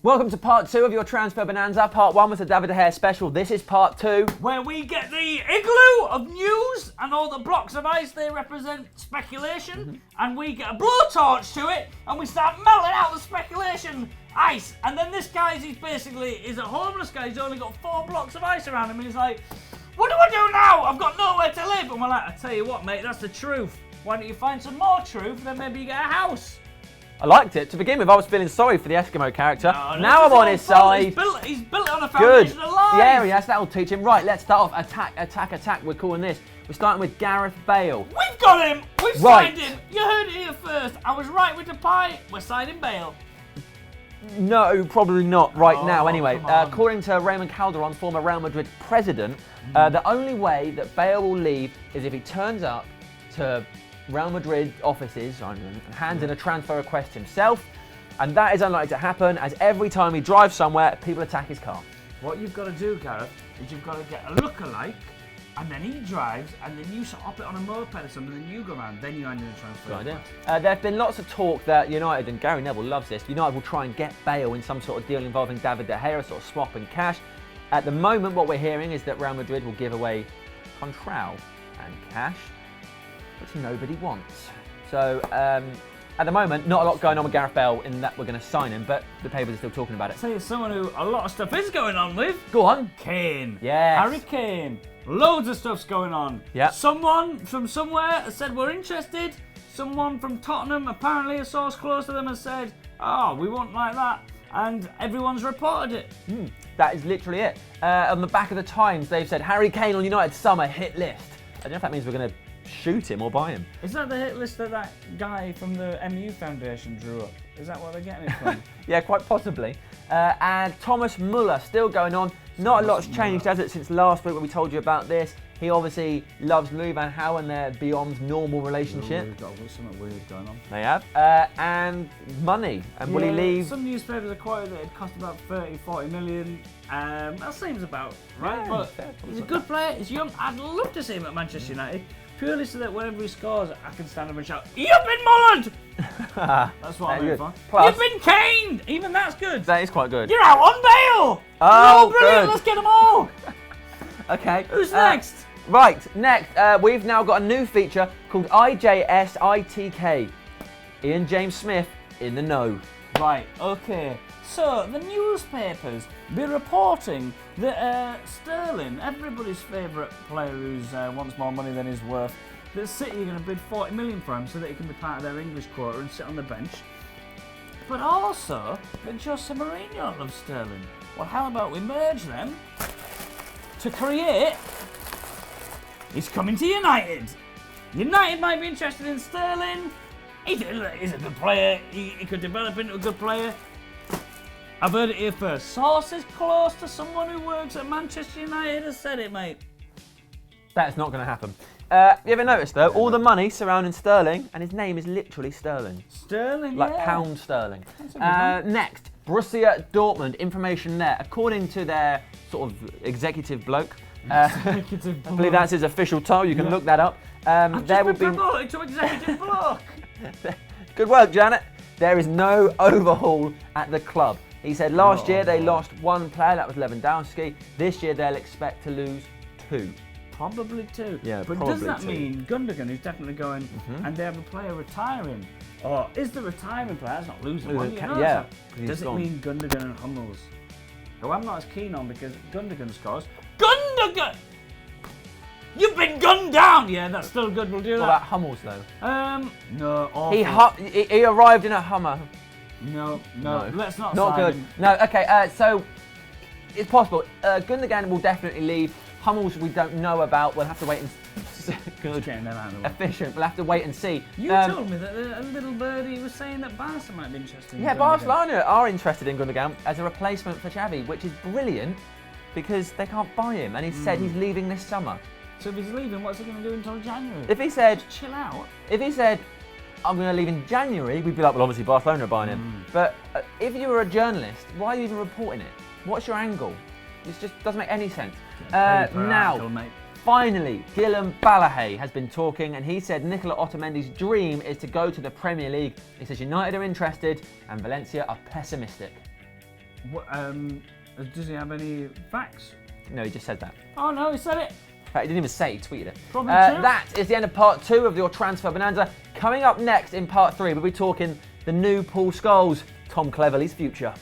Welcome to part 2 of your transfer bonanza. Part 1 was a David De Gea special. This is part 2. Where we get the igloo of news and all the blocks of ice, they represent speculation. And we get a blowtorch to it and we start melting out the speculation ice. And then this guy, he's a homeless guy. He's only got 4 blocks of ice around him. And he's like, what do I do now? I've got nowhere to live. And we're like, I tell you what, mate, that's the truth. Why don't you find some more truth? Then maybe you get a house. I liked it. To begin with, I was feeling sorry for the Eskimo character. No, now I'm on his side. He's built it on a foundation of lies. Yeah, he has. That'll teach him. Right, let's start off. Attack. We're calling this. We're starting with Gareth Bale. We've got him. We've signed him. You heard it here first. I was right with the pie. We're signing Bale. No, probably not right now. Anyway, according to Raymond Calderon, former Real Madrid president, the only way that Bale will leave is if he turns up to Real Madrid offices and hands in a transfer request himself, and that is unlikely to happen, as every time he drives somewhere, people attack his car. What you've got to do, Gareth, is you've got to get a lookalike, and then he drives, and then you hop it on a moped or something, and then you go around, then you hand in a transfer request. There have been lots of talk that United, and Gary Neville loves this, United will try and get Bale in some sort of deal involving David De Gea, a sort of swap and cash. At the moment, what we're hearing is that Real Madrid will give away Contral and cash, which nobody wants. So, at the moment, not a lot going on with Gareth Bale in that we're going to sign him, but the papers are still talking about it. Tell you someone who a lot of stuff is going on with. Go on. Kane. Yes. Harry Kane. Loads of stuff's going on. Yeah. Someone from somewhere has said we're interested. Someone from Tottenham, apparently a source close to them, has said, oh, we won't like that. And everyone's reported it. That is literally it. On the back of the Times, they've said Harry Kane on United summer hit list. I don't know if that means we're going to shoot him or buy him. Is that the hit list that guy from the MU Foundation drew up? Is that what they're getting it from? Yeah, quite possibly. And Thomas Müller still going on. Not a lot's changed, has it, since last week when we told you about this. He obviously loves Louis van Gaal and their beyond normal relationship. We've got something weird going on. They have. And money. And will he leave? Some newspapers are quoted that it cost about 30-40 million. That seems about right. Yeah, but fair, he's a good player. He's young. I'd love to see him at Manchester United. Purely so that whenever he scores, I can stand up and shout, "You've been mullered!" That's what I'm here for. Plus, You've been caned! Even that's good. That is quite good. You're out on bail! Oh, brilliant! good. Let's get them all! Okay. Who's next? Right, next, we've now got a new feature called IJSITK. Ian James Smith in the know. Right, okay. So, the newspapers be reporting that Sterling, everybody's favourite player who wants more money than he's worth, that City are going to bid 40 million for him so that he can be part of their English quota and sit on the bench. But also that Jose Mourinho loves Sterling. Well, how about we merge them to create... He's coming to United. United might be interested in Sterling. He's a good player. He could develop into a good player. I've heard it here first. Sources close to someone who works at Manchester United has said it, mate. That's not going to happen. You ever noticed, though, all the money surrounding Sterling, and his name is literally Sterling. Sterling, like yeah. pound sterling. Next, Borussia Dortmund, information there. According to their sort of executive bloke, I believe that's his official title, you can look that up. There will be promoted to executive bloke. Good work, Janet. There is no overhaul at the club. He said last year they lost one player, that was Lewandowski. This year they'll expect to lose 2. Probably 2. Yeah, but probably does that 2. mean Gundogan is definitely going and they have a player retiring? Or is the retiring player that's not losing one? Yeah. Does it mean Gundogan and Hummels? Who I'm not as keen on because Gundogan scores. Gundogan! You've been gunned down! Yeah, that's still good, we'll do that. What about Hummels though? No, awful. He arrived in a Hummer. No, let's not Not good. him. No, okay, so it's possible. Gundogan will definitely leave. Hummels we don't know about. We'll have to wait and Good. Efficient. We'll have to wait and see. You told me that a little birdie was saying that Barca might be interested in Yeah, Gundogan. Barcelona are interested in Gundogan as a replacement for Xavi, which is brilliant because they can't buy him, and he said he's leaving this summer. So if he's leaving, what's he going to do until January? If he said... Just chill out. If he said, I'm going to leave in January, we'd be like, well, obviously Barcelona are buying him. But if you were a journalist, why are you even reporting it? What's your angle? It just doesn't make any sense. Now, finally, Guillem Balahay has been talking, and he said Nicola Otamendi's dream is to go to the Premier League. He says United are interested and Valencia are pessimistic. Does he have any facts? No, he just said that. Oh no, he said it. In fact, he didn't even say it, he tweeted it. Probably true. That is the end of part 2 of your transfer bonanza. Coming up next in part 3, we'll be talking the new Paul Scholes, Tom Cleverley's future.